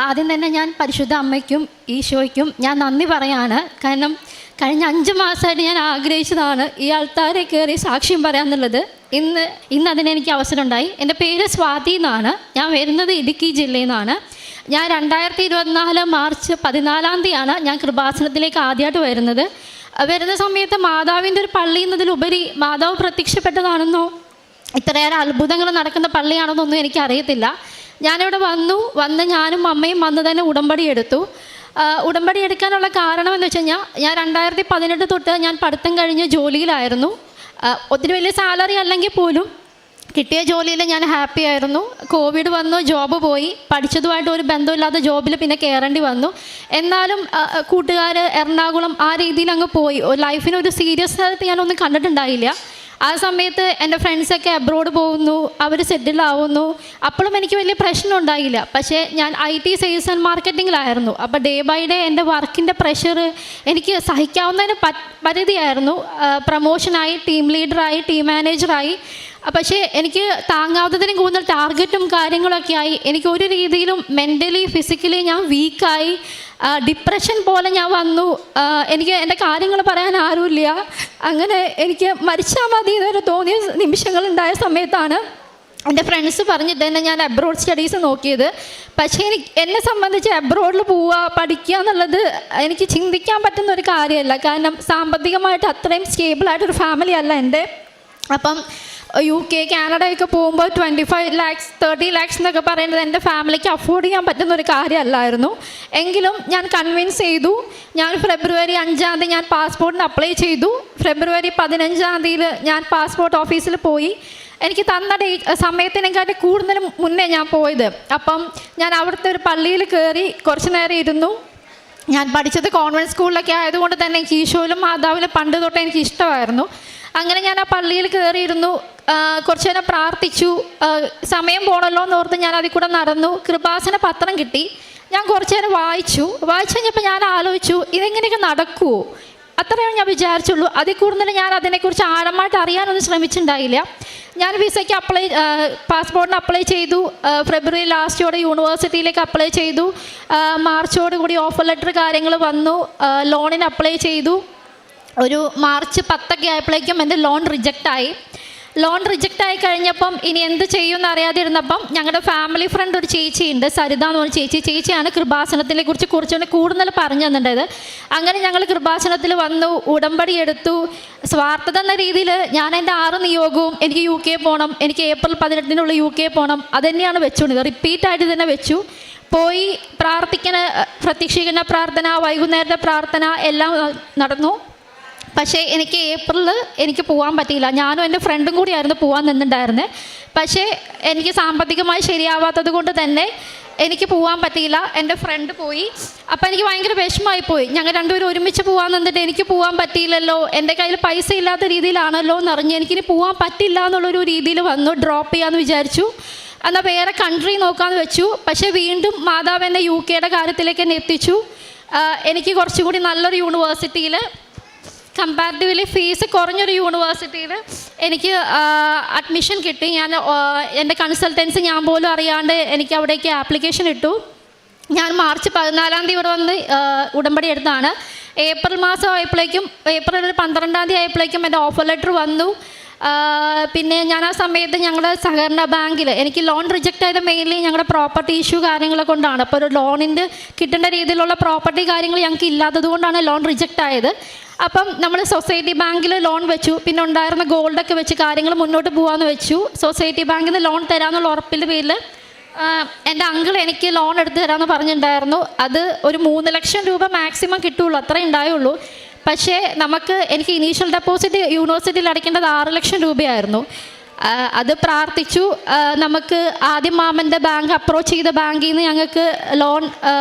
ആദ്യം തന്നെ ഞാൻ പരിശുദ്ധ അമ്മയ്ക്കും ഈശോയ്ക്കും ഞാൻ നന്ദി പറയാണ്. കാരണം കഴിഞ്ഞ 5 മാസമായിട്ട് ഞാൻ ആഗ്രഹിച്ചതാണ് ഈ ആൾത്താരെ കയറി സാക്ഷ്യം പറയാമെന്നുള്ളത്. ഇന്ന് അതിനെനിക്ക് അവസരമുണ്ടായി. എൻ്റെ പേര് സ്വാതി എന്നാണ്. ഞാൻ വരുന്നത് ഇടുക്കി ജില്ലയിൽ നിന്നാണ്. ഞാൻ 2024 മാർച്ച് 14 ഞാൻ കൃപാസനത്തിലേക്ക് ആദ്യമായിട്ട് വരുന്ന സമയത്ത് മാതാവിൻ്റെ ഒരു പള്ളി എന്നതിലുപരി മാതാവ് പ്രത്യക്ഷപ്പെട്ടതാണെന്നോ ഇത്രയേറെ അത്ഭുതങ്ങൾ നടക്കുന്ന പള്ളിയാണെന്നൊന്നും എനിക്കറിയത്തില്ല. ഞാനിവിടെ വന്ന് ഞാനും അമ്മയും വന്ന് തന്നെ ഉടമ്പടി എടുത്തു. ഉടമ്പടി എടുക്കാനുള്ള കാരണം എന്ന് വെച്ച് കഴിഞ്ഞാൽ ഞാൻ 2018 തൊട്ട് ഞാൻ പഠിത്തം കഴിഞ്ഞ് ജോലിയിലായിരുന്നു. ഒത്തിരി വലിയ സാലറി അല്ലെങ്കിൽ പോലും കിട്ടിയ ജോലിയിൽ ഞാൻ ഹാപ്പി ആയിരുന്നു. കോവിഡ് വന്നു, ജോബ് പോയി, പഠിച്ചതുമായിട്ട് ഒരു ബന്ധമില്ലാത്ത ജോബിൽ പിന്നെ കയറേണ്ടി വന്നു. എന്നാലും കൂട്ടുകാർ എറണാകുളം ആ രീതിയിൽ അങ്ങ് പോയി. ലൈഫിനൊരു സീരിയസ് ആയിട്ട് ഞാനൊന്നും കണ്ടിട്ടുണ്ടായില്ല. ആ സമയത്ത് എൻ്റെ ഫ്രണ്ട്സൊക്കെ അബ്രോഡ് പോകുന്നു, അവർ സെറ്റിൽ ആവുന്നു. അപ്പോഴും എനിക്ക് വലിയ പ്രശ്നം ഉണ്ടായില്ല. പക്ഷേ ഞാൻ IT സെയിൽസ് ആൻഡ് മാർക്കറ്റിങ്ങിലായിരുന്നു. അപ്പോൾ ഡേ ബൈ ഡേ എൻ്റെ വർക്കിൻ്റെ പ്രഷർ എനിക്ക് സഹിക്കാവുന്നതിന് പരിധിയായിരുന്നു. പ്രമോഷനായി, ടീം ലീഡറായി, ടീം മാനേജറായി. പക്ഷേ എനിക്ക് താങ്ങാവുന്നതിനും കൂടുതൽ ടാർഗറ്റും കാര്യങ്ങളൊക്കെ ആയി. എനിക്ക് ഒരു രീതിയിലും മെൻ്റലി ഫിസിക്കലി ഞാൻ വീക്കായി. ഡിപ്രഷൻ പോലെ ഞാൻ വന്നു. എനിക്ക് എൻ്റെ കാര്യങ്ങൾ പറയാൻ ആരുമില്ല. അങ്ങനെ എനിക്ക് മരിച്ചാൽ മതി എന്നൊരു തോന്നിയ നിമിഷങ്ങളുണ്ടായ സമയത്താണ് എൻ്റെ ഫ്രണ്ട്സ് പറഞ്ഞിട്ട് തന്നെ ഞാൻ അബ്രോഡ് സ്റ്റഡീസ് നോക്കിയത്. പക്ഷേ എന്നെ സംബന്ധിച്ച് അബ്രോഡിൽ പോവുക, പഠിക്കുക എന്നുള്ളത് എനിക്ക് ചിന്തിക്കാൻ പറ്റുന്ന ഒരു കാര്യമല്ല. കാരണം സാമ്പത്തികമായിട്ട് അത്രയും സ്റ്റേബിളായിട്ടൊരു ഫാമിലി അല്ല എൻ്റെ. അപ്പം UK, കാനഡയൊക്കെ പോകുമ്പോൾ 25 lakhs 30 lakhs എന്നൊക്കെ പറയുന്നത് എൻ്റെ ഫാമിലിക്ക് അഫോർഡ് ചെയ്യാൻ പറ്റുന്ന ഒരു കാര്യമല്ലായിരുന്നു. എങ്കിലും ഞാൻ കൺവിൻസ് ചെയ്തു. ഞാൻ ഫെബ്രുവരി 5 ഞാൻ പാസ്പോർട്ടിന് അപ്ലൈ ചെയ്തു. ഫെബ്രുവരി 15 ഞാൻ പാസ്പോർട്ട് ഓഫീസിൽ പോയി. എനിക്ക് തന്ന സമയത്തിനെക്കാട്ടി കൂടുതൽ മുന്നേ ഞാൻ പോയത്. അപ്പം ഞാൻ അവിടുത്തെ ഒരു പള്ളിയിൽ കയറി കുറച്ച് നേരം ഇരുന്നു. ഞാൻ പഠിച്ചത് കോൺവെൻറ്റ് സ്കൂളിലൊക്കെ ആയതുകൊണ്ട് തന്നെ എനിക്ക് ഈശോയിലും മാതാവിലും പണ്ട് തൊട്ടേ എനിക്ക് ഇഷ്ടമായിരുന്നു. അങ്ങനെ ഞാൻ ആ പള്ളിയിൽ കയറിയിരുന്നു. കുറച്ച് നേരം പ്രാർത്ഥിച്ചു. സമയം പോകണമല്ലോ എന്നോർത്ത് ഞാൻ അതിൽ കൂടെ നടന്നു. കൃപാസന പത്രം കിട്ടി. ഞാൻ കുറച്ച് നേരം വായിച്ചു കഴിഞ്ഞപ്പോൾ ഞാൻ ആലോചിച്ചു, ഇതെങ്ങനെയൊക്കെ നടക്കുമോ? അത്രയാണ് ഞാൻ വിചാരിച്ചുള്ളൂ. അതിൽ കൂടുതൽ ഞാൻ അതിനെക്കുറിച്ച് ആഴമായിട്ട് അറിയാനൊന്നും ശ്രമിച്ചിട്ടുണ്ടായില്ല. ഞാൻ വിസയ്ക്ക് പാസ്പോർട്ടിന് അപ്ലൈ ചെയ്തു. ഫെബ്രുവരി ലാസ്റ്റോടെ യൂണിവേഴ്സിറ്റിയിലേക്ക് അപ്ലൈ ചെയ്തു. മാർച്ചോടുകൂടി ഓഫർ ലെറ്റർ കാര്യങ്ങൾ വന്നു. ലോണിന് അപ്ലൈ ചെയ്തു. ഒരു മാർച്ച് 10 ആയപ്പോഴേക്കും എൻ്റെ ലോൺ റിജക്റ്റായി കഴിഞ്ഞപ്പം ഇനി എന്ത് ചെയ്യുമെന്ന് അറിയാതിരുന്നപ്പം ഞങ്ങളുടെ ഫാമിലി ഫ്രണ്ട് ഒരു ചേച്ചിയുണ്ട്, സരിത എന്ന് പറഞ്ഞ ചേച്ചിയാണ് കൃപാസനത്തിനെ കുറിച്ച് കുറച്ചുകൂടി കൂടുതൽ പറഞ്ഞു തന്നിട്ടുള്ളത്. അങ്ങനെ ഞങ്ങൾ കൃപാസനത്തിൽ വന്നു, ഉടമ്പടി എടുത്തു. സ്വാർത്ഥത എന്ന രീതിയിൽ ഞാൻ എൻ്റെ 6 നിയോഗവും എനിക്ക് UK പോകണം, എനിക്ക് ഏപ്രിൽ 18 UK പോകണം, അതുതന്നെയാണ് വെച്ചുകൊണ്ടിരുന്നത്. റിപ്പീറ്റായിട്ട് തന്നെ വെച്ചു. പോയി പ്രതീക്ഷിക്കുന്ന പ്രാർത്ഥന, വൈകുന്നേരത്തെ പ്രാർത്ഥന എല്ലാം നടന്നു. പക്ഷേ എനിക്ക് ഏപ്രിലിൽ എനിക്ക് പോകാൻ പറ്റിയില്ല. ഞാനും എൻ്റെ ഫ്രണ്ടും കൂടിയായിരുന്നു പോകാൻ നിന്നിട്ടുണ്ടായിരുന്നത്. പക്ഷേ എനിക്ക് സാമ്പത്തികമായി ശരിയാവാത്തത് കൊണ്ട് തന്നെ എനിക്ക് പോകാൻ പറ്റിയില്ല. എൻ്റെ ഫ്രണ്ട് പോയി. അപ്പോൾ എനിക്ക് ഭയങ്കര വിഷമമായിപ്പോയി. ഞങ്ങൾ രണ്ടുപേരും ഒരുമിച്ച് പോകാൻ നിന്നിട്ട് എനിക്ക് പോകാൻ പറ്റിയില്ലല്ലോ, എൻ്റെ കയ്യിൽ പൈസ ഇല്ലാത്ത രീതിയിലാണല്ലോ എന്നറിഞ്ഞ് എനിക്കിനി പോകാൻ പറ്റില്ല എന്നുള്ളൊരു രീതിയിൽ വന്നു. ഡ്രോപ്പ് ചെയ്യാമെന്ന് വിചാരിച്ചു. എന്നാൽ വേറെ കൺട്രി നോക്കാമെന്ന് വെച്ചു. പക്ഷേ വീണ്ടും മാതാവ് എന്നെ UK കാര്യത്തിലേക്ക് എന്നെ എത്തിച്ചു. എനിക്ക് കുറച്ചുകൂടി നല്ലൊരു യൂണിവേഴ്സിറ്റിയിൽ, കമ്പാരിറ്റീവ്ലി ഫീസ് കുറഞ്ഞൊരു യൂണിവേഴ്സിറ്റിയിൽ എനിക്ക് അഡ്മിഷൻ കിട്ടി. എൻ്റെ കൺസൾട്ടൻസി ഞാൻ പോലും അറിയാണ്ട് എനിക്ക് അവിടേക്ക് ആപ്ലിക്കേഷൻ ഇട്ടു. ഞാൻ മാർച്ച് 14 ഇവിടെ വന്ന് ഉടമ്പടി എടുത്താണ്. ഏപ്രിൽ മാസം ആയപ്പോഴേക്കും, ഏപ്രിൽ 12 ആയപ്പോഴേക്കും എൻ്റെ ഓഫർ ലെറ്റർ വന്നു. പിന്നെ ഞാൻ ആ സമയത്ത് ഞങ്ങളുടെ സഹകരണ ബാങ്കിൽ എനിക്ക് ലോൺ റിജക്റ്റ് ആയത് മെയിൻലി ഞങ്ങളുടെ പ്രോപ്പർട്ടി ഇഷ്യൂ കാര്യങ്ങളെ കൊണ്ടാണ്. അപ്പോൾ ഒരു ലോണിൻ്റെ കിട്ടേണ്ട രീതിയിലുള്ള പ്രോപ്പർട്ടി കാര്യങ്ങൾ ഞങ്ങൾക്ക് ഇല്ലാത്തത് കൊണ്ടാണ് ലോൺ റിജക്റ്റ് ആയത്. അപ്പം നമ്മൾ സൊസൈറ്റി ബാങ്കിൽ ലോൺ വെച്ചു. പിന്നെ ഉണ്ടായിരുന്ന ഗോൾഡൊക്കെ വെച്ച് കാര്യങ്ങൾ മുന്നോട്ട് പോകാമെന്ന് വെച്ചു. സൊസൈറ്റി ബാങ്കിൽ നിന്ന് ലോൺ തരാമെന്നുള്ള ഉറപ്പിൻ്റെ പേരിൽ എൻ്റെ അങ്കിൾ എനിക്ക് ലോൺ എടുത്ത് തരാമെന്ന് പറഞ്ഞിട്ടുണ്ടായിരുന്നു. അത് ഒരു 3 ലക്ഷം രൂപ മാക്സിമം കിട്ടുള്ളൂ, അത്രേ ഉണ്ടായുള്ളൂ. പക്ഷേ എനിക്ക് ഇനീഷ്യൽ ഡെപ്പോസിറ്റ് യൂണിവേഴ്സിറ്റിയിൽ അടയ്ക്കേണ്ടത് 6 ലക്ഷം രൂപയായിരുന്നു. അത് പ്രാർത്ഥിച്ചു. നമുക്ക് ആദ്യം മാമൻ്റെ ബാങ്ക് അപ്രോച്ച് ചെയ്ത ബാങ്കിൽ നിന്ന് ഞങ്ങൾക്ക് ലോൺ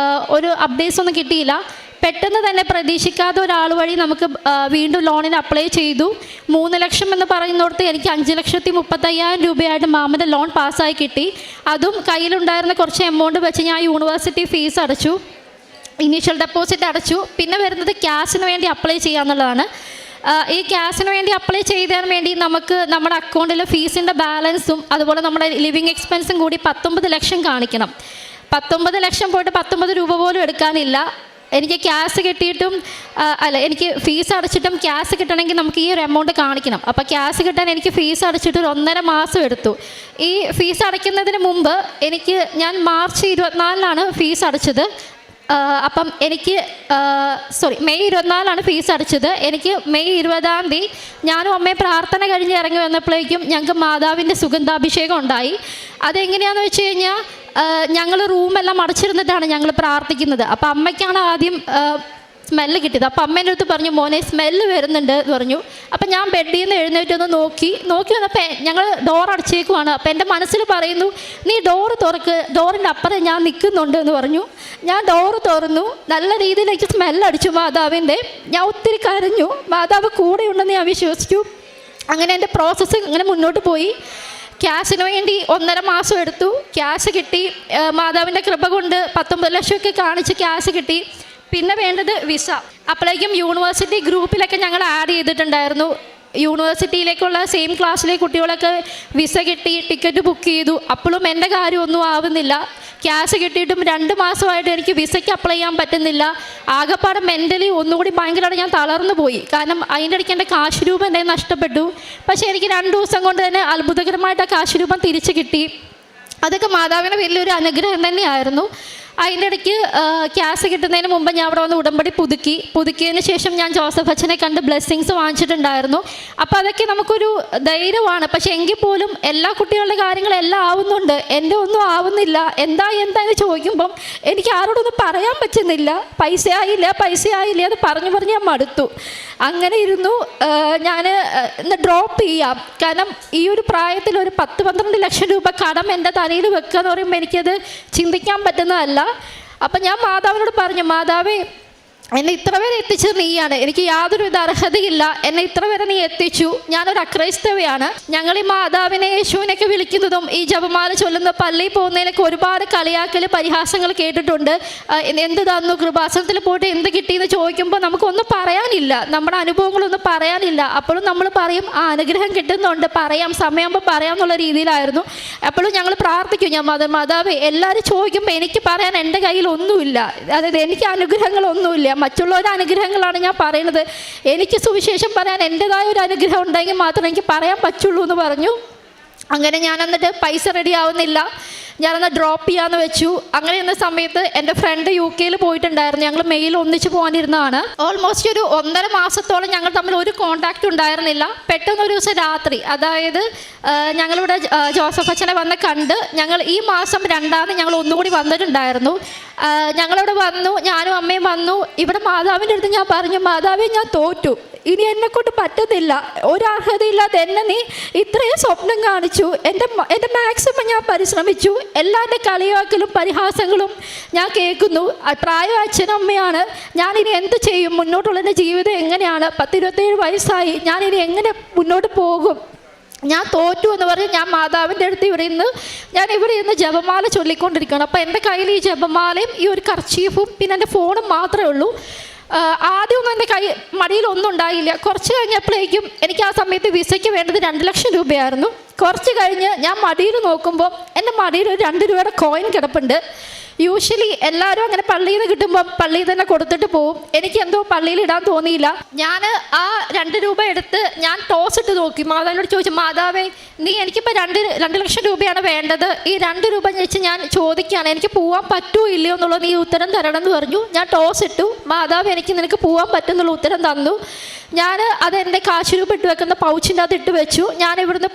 ഒരു അപ്ഡേറ്റ്സ് ഒന്നും കിട്ടിയില്ല. പെട്ടെന്ന് തന്നെ പ്രതീക്ഷിക്കാത്ത ഒരാൾ വഴി നമുക്ക് വീണ്ടും ലോണിന് അപ്ലൈ ചെയ്തു. 3 ലക്ഷം എന്ന് പറയുന്നിടത്ത് എനിക്ക് 5,35,000 രൂപയായിട്ട് മാമൻ്റെ ലോൺ പാസ്സായി കിട്ടി. അതും കയ്യിലുണ്ടായിരുന്ന കുറച്ച് എമൗണ്ട് വെച്ച് ഞാൻ യൂണിവേഴ്സിറ്റി ഫീസ് അടച്ചു, ഇനീഷ്യൽ ഡെപ്പോസിറ്റ് അടച്ചു. പിന്നെ വരുന്നത് ക്യാഷിന് വേണ്ടി അപ്ലൈ ചെയ്യാന്നുള്ളതാണ്. ഈ ക്യാഷിന് വേണ്ടി അപ്ലൈ ചെയ്തതിന് വേണ്ടി നമുക്ക് നമ്മുടെ അക്കൗണ്ടിലെ ഫീസിൻ്റെ ബാലൻസും അതുപോലെ നമ്മുടെ ലിവിങ് എക്സ്പെൻസും കൂടി 19 ലക്ഷം കാണിക്കണം. 19 ലക്ഷം പോയിട്ട് 19 രൂപ പോലും എടുക്കാനില്ല. എനിക്ക് ക്യാഷ് കിട്ടിയിട്ടും എനിക്ക് ഫീസ് അടച്ചിട്ടും ക്യാഷ് കിട്ടണമെങ്കിൽ നമുക്ക് ഈ ഒരു എമൗണ്ട് കാണിക്കണം. അപ്പോൾ ക്യാഷ് കിട്ടാൻ എനിക്ക് ഫീസ് അടച്ചിട്ട് ഒരു 1.5 മാസം എടുത്തു. ഈ ഫീസ് അടയ്ക്കുന്നതിന് മുമ്പ് ഞാൻ മാർച്ച് 24-നാണ് ഫീസ് അടച്ചത്. അപ്പം എനിക്ക് മെയ് 24-നാണ് ഫീസ് അടച്ചത്. എനിക്ക് മെയ് 20-ാം തീയതി ഞാനും അമ്മയും പ്രാർത്ഥന കഴിഞ്ഞ് ഇറങ്ങി വന്നപ്പോഴേക്കും ഞങ്ങൾക്ക് മാതാവിൻ്റെ സുഗന്ധാഭിഷേകം ഉണ്ടായി. അതെങ്ങനെയാണെന്ന് വെച്ച് കഴിഞ്ഞാൽ ഞങ്ങൾ റൂമെല്ലാം അടച്ചിരുന്നിട്ടാണ് ഞങ്ങൾ പ്രാർത്ഥിക്കുന്നത്. അപ്പോൾ അമ്മയ്ക്കാണ് ആദ്യം സ്മെല്ല് കിട്ടിയത്. അപ്പോൾ അമ്മേൻ്റെ അടുത്ത് പറഞ്ഞു, മോനെ സ്മെല്ല് വരുന്നുണ്ട് എന്ന് പറഞ്ഞു. അപ്പം ഞാൻ ബെഡിൽ നിന്ന് എഴുന്നേറ്റൊന്ന് നോക്കി വന്നപ്പോൾ ഞങ്ങൾ ഡോർ അടച്ചേക്കുവാണ്. അപ്പോൾ എൻ്റെ മനസ്സിൽ പറയുന്നു, നീ ഡോറ് തുറക്ക്, ഡോറിൻ്റെ അപ്പുറം ഞാൻ നിൽക്കുന്നുണ്ട് എന്ന് പറഞ്ഞു. ഞാൻ ഡോറ് തുറന്നു, നല്ല രീതിയിലേക്ക് സ്മെല്ലടിച്ചു മാതാവിൻ്റെ. ഞാൻ ഒത്തിരി കരഞ്ഞു. മാതാവ് കൂടെ ഉണ്ടെന്ന് ഞാൻ വിശ്വസിച്ചു. അങ്ങനെ എൻ്റെ പ്രോസസ്സ് അങ്ങനെ മുന്നോട്ട് പോയി. ക്യാഷിന് വേണ്ടി 1.5 മാസം എടുത്തു. ക്യാഷ് കിട്ടി. മാതാവിൻ്റെ കൃപ കൊണ്ട് 19 ലക്ഷമൊക്കെ കാണിച്ച് ക്യാഷ് കിട്ടി. പിന്നെ വേണ്ടത് വിസ. അപ്പോഴേക്കും യൂണിവേഴ്സിറ്റി ഗ്രൂപ്പിലൊക്കെ ഞങ്ങൾ ആഡ് ചെയ്തിട്ടുണ്ടായിരുന്നു. യൂണിവേഴ്സിറ്റിയിലേക്കുള്ള സെയിം ക്ലാസ്സിലെ കുട്ടികളൊക്കെ വിസ കിട്ടി, ടിക്കറ്റ് ബുക്ക് ചെയ്തു. അപ്പോഴും എൻ്റെ കാര്യമൊന്നും ആവുന്നില്ല. ക്യാഷ് കിട്ടിയിട്ടും 2 മാസമായിട്ട് എനിക്ക് വിസയ്ക്ക് അപ്ലൈ ചെയ്യാൻ പറ്റുന്നില്ല. ആകെപ്പാടെ മെൻ്റലി ഒന്നുകൂടി ഭയങ്കരമായിട്ട് ഞാൻ തളർന്നു പോയി. കാരണം അതിൻ്റെ ഇടയ്ക്ക് എൻ്റെ കാശ് രൂപം എൻ്റെ നഷ്ടപ്പെട്ടു. പക്ഷേ എനിക്ക് 2 ദിവസം കൊണ്ട് തന്നെ അത്ഭുതകരമായിട്ട് ആ കാശ് രൂപം തിരിച്ച് കിട്ടി. അതൊക്കെ മാതാവിൻ്റെ വലിയൊരു അനുഗ്രഹം തന്നെയായിരുന്നു. അതിൻ്റെ ഇടയ്ക്ക് ക്യാഷ് കിട്ടുന്നതിന് മുമ്പ് ഞാൻ അവിടെ വന്ന് ഉടമ്പടി പുതുക്കിയതിന് ശേഷം ഞാൻ ജോസഫ് അച്ഛനെ കണ്ട് ബ്ലെസ്സിങ്സ് വാങ്ങിച്ചിട്ടുണ്ടായിരുന്നു. അപ്പോൾ അതൊക്കെ നമുക്കൊരു ധൈര്യമാണ്. പക്ഷേ എങ്കിൽ പോലും എല്ലാ കുട്ടികളുടെ കാര്യങ്ങളെല്ലാം ആവുന്നുണ്ട്, എൻ്റെ ഒന്നും ആവുന്നില്ല. എന്താന്ന് ചോദിക്കുമ്പം എനിക്ക് ആരോടൊന്നും പറയാൻ പറ്റുന്നില്ല. പൈസ ആയില്ല അത് പറഞ്ഞ് ഞാൻ മടുത്തു. അങ്ങനെ ഇരുന്നു. ഞാൻ ഇന്ന് ഡ്രോപ്പ് ചെയ്യാം. കാരണം ഈ ഒരു പ്രായത്തിൽ ഒരു 10-12 ലക്ഷം രൂപ കടം എൻ്റെ തലയിൽ വെക്കുക എന്ന് പറയുമ്പോൾ എനിക്കത് ചിന്തിക്കാൻ പറ്റുന്നതല്ല. അപ്പം ഞാൻ മാതാവിനോട് പറഞ്ഞു, മാതാവേ, എന്നെ ഇത്ര വരെ എത്തിച്ചത് നീയാണ്. എനിക്ക് യാതൊരുവിധ അർഹതയില്ല. എന്നെ ഇത്ര വരെ നീ എത്തിച്ചു. ഞാനൊരു അക്രൈസ്തവയാണ്. ഞങ്ങൾ ഈ മാതാവിനെ യേശുവിനൊക്കെ വിളിക്കുന്നതും ഈ ജപമാല ചൊല്ലുന്ന പള്ളിയിൽ പോകുന്നതിലൊക്കെ ഒരുപാട് കളിയാക്കൽ പരിഹാസങ്ങൾ കേട്ടിട്ടുണ്ട്. എന്ത് തന്നു, കൃപാസനത്തിൽ പോയിട്ട് എന്ത് കിട്ടിയെന്ന് ചോദിക്കുമ്പോൾ നമുക്കൊന്നും പറയാനില്ല, നമ്മുടെ അനുഭവങ്ങളൊന്നും പറയാനില്ല. അപ്പോഴും നമ്മൾ പറയും, ആ അനുഗ്രഹം കിട്ടുന്നുണ്ട്, പറയാം, സമയമാകുമ്പോൾ പറയാമെന്നുള്ള രീതിയിലായിരുന്നു. അപ്പോഴും ഞങ്ങൾ പ്രാർത്ഥിക്കും, ഞാൻ മാതാവേ, എല്ലാവരും ചോദിക്കുമ്പോൾ എനിക്ക് പറയാൻ എൻ്റെ കയ്യിൽ ഒന്നുമില്ല. അതായത് എനിക്ക് അനുഗ്രഹങ്ങളൊന്നുമില്ല, മറ്റുള്ളവരുടെ അനുഗ്രഹങ്ങളാണ് ഞാൻ പറയുന്നത്. എനിക്ക് സുവിശേഷം പറയാൻ എൻ്റെതായ ഒരു അനുഗ്രഹം ഉണ്ടെങ്കിൽ മാത്രമേ എനിക്ക് പറയാൻ പറ്റുള്ളൂ എന്ന് പറഞ്ഞു. അങ്ങനെ ഞാൻ എന്നിട്ട് പൈസ റെഡി ആവുന്നില്ല, ഞാനന്ന് ഡ്രോപ്പ് ചെയ്യാമെന്ന് വെച്ചു. അങ്ങനെ എന്ന സമയത്ത് എൻ്റെ ഫ്രണ്ട് UK പോയിട്ടുണ്ടായിരുന്നു. ഞങ്ങൾ മെയിൽ ഒന്നിച്ച് പോകാനിരുന്നതാണ്. ഓൾമോസ്റ്റ് ഒരു 1.5 മാസത്തോളം ഞങ്ങൾ തമ്മിൽ ഒരു കോൺടാക്റ്റ് ഉണ്ടായിരുന്നില്ല. പെട്ടെന്ന് ഒരു ദിവസം രാത്രി, അതായത് ഞങ്ങളിവിടെ ജോസഫ് അച്ഛനെ വന്ന് കണ്ട് ഞങ്ങൾ ഈ മാസം 2-ാം തീയതി ഞങ്ങൾ ഒന്നുകൂടി വന്നിട്ടുണ്ടായിരുന്നു. ഞങ്ങളിവിടെ വന്നു, ഞാനും അമ്മയും വന്നു. ഇവിടെ മാതാവിൻ്റെ അടുത്ത് ഞാൻ പറഞ്ഞു, മാതാവേ, ഞാൻ തോറ്റു, ഇനി എന്നെക്കൊണ്ട് പറ്റുന്നില്ല, ഒരു അർഹതയില്ലാതെ എന്നെ നീ ഇത്രയും സ്വപ്നം കാണിച്ചു. എൻ്റെ മാക്സിമം ഞാൻ പരിശ്രമിച്ചു. എല്ലാവരുടെ കളിയാക്കലും പരിഹാസങ്ങളും ഞാൻ കേൾക്കുന്നു. പ്രായം അച്ഛനമ്മയാണ്. ഞാനിനി എന്ത് ചെയ്യും? മുന്നോട്ടുള്ള എൻ്റെ ജീവിതം എങ്ങനെയാണ്? 10-27 വയസ്സായി. ഞാനിനി എങ്ങനെ മുന്നോട്ട് പോകും? ഞാൻ തോറ്റു എന്ന് പറഞ്ഞ് ഞാൻ മാതാവിൻ്റെ അടുത്ത് ഇവിടെ ഇന്ന് ജപമാല ചൊല്ലിക്കൊണ്ടിരിക്കുകയാണ്. അപ്പോൾ എൻ്റെ കയ്യിൽ ഈ ജപമാലയും ഈ ഒരു കർച്ചീഫും പിന്നെ എൻ്റെ ഫോണും മാത്രമേ ഉള്ളൂ. ആദ്യമൊന്നും എൻ്റെ മടിയിലൊന്നും ഉണ്ടായില്ല. കുറച്ച് കഴിഞ്ഞപ്പോഴേക്കും എനിക്ക് ആ സമയത്ത് വിസയ്ക്ക് വേണ്ടത് 2 ലക്ഷം രൂപയായിരുന്നു. കുറച്ച് കഴിഞ്ഞ് ഞാൻ മടിയിൽ നോക്കുമ്പോൾ എൻ്റെ മടിയിൽ ഒരു 2 രൂപയുടെ കോയിൻ കിടപ്പുണ്ട്. യൂഷ്വലി എല്ലാവരും അങ്ങനെ പള്ളിയിൽ നിന്ന് കിട്ടുമ്പോൾ പള്ളിയിൽ തന്നെ കൊടുത്തിട്ട് പോവും. എനിക്ക് എന്തോ പള്ളിയിൽ ഇടാൻ തോന്നിയില്ല. ഞാൻ ആ 2 രൂപ എടുത്ത് ഞാൻ ടോസ് ഇട്ട് നോക്കി. മാതാവിനോട് ചോദിച്ചു, മാതാവേ, നീ എനിക്കിപ്പോൾ 2 ലക്ഷം രൂപയാണ് വേണ്ടത്. ഈ 2 രൂപ വെച്ച് ഞാൻ ചോദിക്കുകയാണ്, എനിക്ക് പോകാൻ പറ്റുമോ ഇല്ലയോ എന്നുള്ളത് നീ ഉത്തരം തരണം എന്ന് പറഞ്ഞു. ഞാൻ ടോസ് ഇട്ടു. മാതാവ് നിനക്ക് പോകാൻ പറ്റുന്നുള്ള ഉത്തരം തന്നു. ഞാൻ അതെൻ്റെ കാശ് രൂപ ഇട്ട് വെക്കുന്ന പൗച്ചിൻ്റെ അത് ഇട്ട് വെച്ചു. ഞാൻ ഇവിടുന്ന്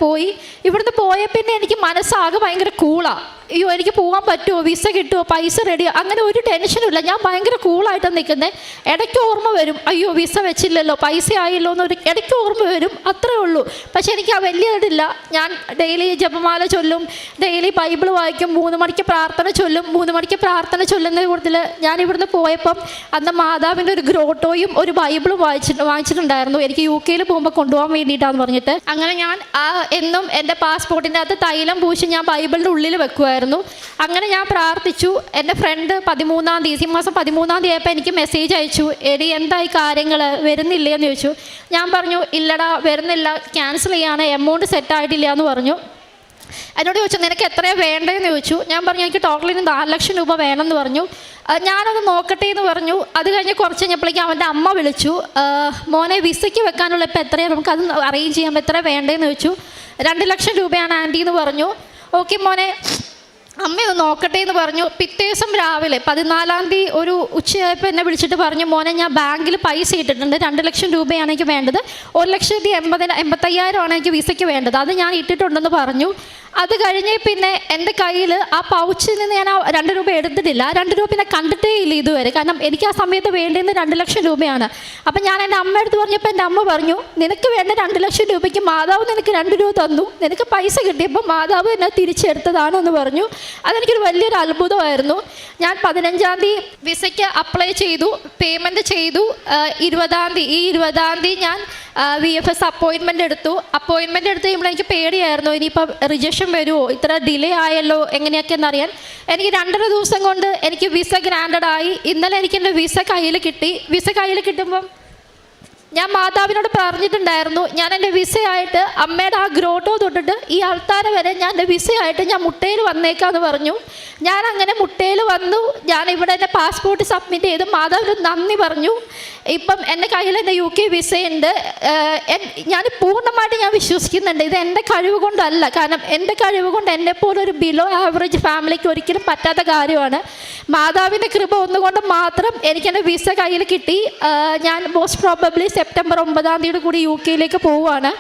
പോയ പിന്നെ എനിക്ക് മനസ്സാകെ ഭയങ്കര കൂളാണ്. അയ്യോ, എനിക്ക് പോകാൻ പറ്റുമോ, വിസ കിട്ടുമോ, പൈസ റെഡിയോ, അങ്ങനെ ഒരു ടെൻഷനും ഇല്ല. ഞാൻ ഭയങ്കര കൂളായിട്ടാണ് നിൽക്കുന്നത്. ഇടയ്ക്ക് ഓർമ്മ വരും, അയ്യോ വിസ വെച്ചില്ലല്ലോ, പൈസ ആയില്ലോ എന്നൊരു ഇടയ്ക്ക് ഓർമ്മ വരും, അത്രേ ഉള്ളൂ. പക്ഷേ എനിക്ക് ആ വലിയ ഇതില്ല. ഞാൻ ഡെയിലി ജപമാല ചൊല്ലും, ഡെയിലി ബൈബിൾ വായിക്കും, 3 മണിക്ക് പ്രാർത്ഥന ചൊല്ലും. 3 മണിക്ക് പ്രാർത്ഥന ചൊല്ലുന്ന കൂടുതൽ ഞാൻ ഇവിടുന്ന് പോയപ്പം അന്ന് മാതാവിൻ്റെ ഒരു ഗ്രോട്ടോയും ഒരു ബൈബിളും വാങ്ങിച്ചിട്ടുണ്ടായിരുന്നു. എനിക്ക് UK പോകുമ്പോൾ കൊണ്ടുപോകാൻ വേണ്ടിയിട്ടാന്ന് പറഞ്ഞിട്ട്. അങ്ങനെ ഞാൻ എന്നും എൻ്റെ പാസ്പോർട്ടിൻ്റെ അകത്ത് തൈലം പൂശി ഞാൻ ബൈബിളിൻ്റെ ഉള്ളിൽ വെക്കുമായിരുന്നു. അങ്ങനെ ഞാൻ പ്രാർത്ഥിച്ചു. എൻ്റെ ഫ്രണ്ട് 13-ാം തീയതി, ഈ മാസം 13-ാം തീയതി ആയപ്പോൾ എനിക്ക് മെസ്സേജ് അയച്ചു, എടി എന്തായി കാര്യങ്ങൾ, വരുന്നില്ലേ എന്ന് ചോദിച്ചു. ഞാൻ പറഞ്ഞു, ഇല്ലടാ വരുന്നില്ല, ക്യാൻസൽ ചെയ്യാണ്, എമൗണ്ട് സെറ്റായിട്ടില്ല എന്ന് പറഞ്ഞു. എന്നോട് ചോദിച്ചു നിനക്ക് എത്രയാണ് വേണ്ടതെന്ന് ചോദിച്ചു. ഞാൻ പറഞ്ഞു എനിക്ക് ടോട്ടലിന് 4 ലക്ഷം രൂപ വേണമെന്ന് പറഞ്ഞു. ഞാനത് നോക്കട്ടെ എന്ന് പറഞ്ഞു. അത് കഴിഞ്ഞ് കുറച്ച് കഴിഞ്ഞപ്പോഴേക്കും അവൻ്റെ അമ്മ വിളിച്ചു, മോനെ വിസയ്ക്ക് വെക്കാനുള്ള ഇപ്പം എത്രയാണ്, നമുക്കത് അറേഞ്ച് ചെയ്യാൻ എത്ര വേണ്ടതെന്ന് ചോദിച്ചു. 2 ലക്ഷം രൂപയാണ് ആൻറ്റി എന്ന് പറഞ്ഞു. ഓക്കെ മോനെ അമ്മയൊന്ന് നോക്കട്ടെ എന്ന് പറഞ്ഞു. പിറ്റേ ദിവസം രാവിലെ 14-ാം തീയതി ഒരു ഉച്ചയായപ്പോൾ എന്നെ വിളിച്ചിട്ട് പറഞ്ഞു, മോനെ ഞാൻ ബാങ്കിൽ പൈസ ഇട്ടിട്ടുണ്ട്, 2 ലക്ഷം രൂപയാണ് എനിക്ക് വേണ്ടത്, 1,85,000 എനിക്ക് വിസയ്ക്ക് വേണ്ടത്, അത് ഞാൻ ഇട്ടിട്ടുണ്ടെന്ന് പറഞ്ഞു. അത് കഴിഞ്ഞ് പിന്നെ എൻ്റെ കയ്യിൽ ആ പൗച്ചിൽ നിന്ന് ഞാൻ ആ 2 രൂപ എടുത്തിട്ടില്ല. ആ 2 രൂപ പിന്നെ കണ്ടിട്ടേ ഇല്ല ഇതുവരെ. കാരണം എനിക്ക് ആ സമയത്ത് വേണ്ടതെന്ന് 2 ലക്ഷം രൂപയാണ്. അപ്പം ഞാൻ എൻ്റെ അമ്മയടുത്ത് പറഞ്ഞപ്പോൾ എൻ്റെ അമ്മ പറഞ്ഞു, നിനക്ക് വേണ്ട 2 ലക്ഷം രൂപയ്ക്ക് മാതാവ് നിനക്ക് 2 രൂപ തന്നു, നിനക്ക് പൈസ കിട്ടിയപ്പോൾ മാതാവ് എന്നെ തിരിച്ചെടുത്തതാണോ എന്ന് പറഞ്ഞു. അതെനിക്കൊരു വലിയൊരു അത്ഭുതമായിരുന്നു. ഞാൻ 15-ാം തീയതി വിസയ്ക്ക് അപ്ലൈ ചെയ്തു, പേയ്മെൻറ്റ് ചെയ്തു. 20-ാം തീയതി ഞാൻ VFS അപ്പോയിൻമെൻ്റ് എടുത്തു. അപ്പോയിൻമെൻ്റ് എടുത്ത് കഴിയുമ്പോൾ എനിക്ക് പേടിയായിരുന്നു, ഇനിയിപ്പോൾ റിജക്ഷൻ വരുമോ, ഇത്ര ഡിലേ ആയല്ലോ എങ്ങനെയൊക്കെയെന്ന് അറിയാൻ. എനിക്ക് 2.5 ദിവസം കൊണ്ട് എനിക്ക് വിസ ഗ്രാൻഡഡ് ആയി. ഇന്നലെ എനിക്ക് എൻ്റെ വിസ കയ്യിൽ കിട്ടി. വിസ കയ്യിൽ കിട്ടുമ്പം ഞാൻ മാതാവിനോട് പറഞ്ഞിട്ടുണ്ടായിരുന്നു, ഞാൻ എൻ്റെ വിസയായിട്ട് അമ്മയുടെ ആ ഗ്രോട്ടോ തൊട്ടിട്ട് ഈ ആൾത്താര വരെ ഞാൻ എൻ്റെ വിസയായിട്ട് ഞാൻ മുട്ടയിൽ വന്നേക്കാമെന്ന് പറഞ്ഞു. ഞാൻ അങ്ങനെ മുട്ടയിൽ വന്നു. ഞാൻ ഇവിടെ എൻ്റെ പാസ്പോർട്ട് സബ്മിറ്റ് ചെയ്ത് മാതാവിന് നന്ദി പറഞ്ഞു. ഇപ്പം എൻ്റെ കയ്യിൽ എൻ്റെ UK വിസയുണ്ട്. ഞാൻ പൂർണ്ണമായിട്ട് ഞാൻ വിശ്വസിക്കുന്നുണ്ട് ഇത് എൻ്റെ കഴിവ് കൊണ്ടല്ല. കാരണം എൻ്റെ കഴിവ് കൊണ്ട് എന്നെപ്പോലൊരു ബിലോ ആവറേജ് ഫാമിലിക്ക് ഒരിക്കലും പറ്റാത്ത കാര്യമാണ്. മാതാവിൻ്റെ കൃപ ഒന്നുകൊണ്ട് മാത്രം എനിക്ക് എൻ്റെ വിസ കയ്യിൽ കിട്ടി. ഞാൻ മോസ്റ്റ് പ്രോബബ്ലി സെപ്റ്റംബർ 9-ാം തീയതി കൂടി UK പോവുകയാണ്.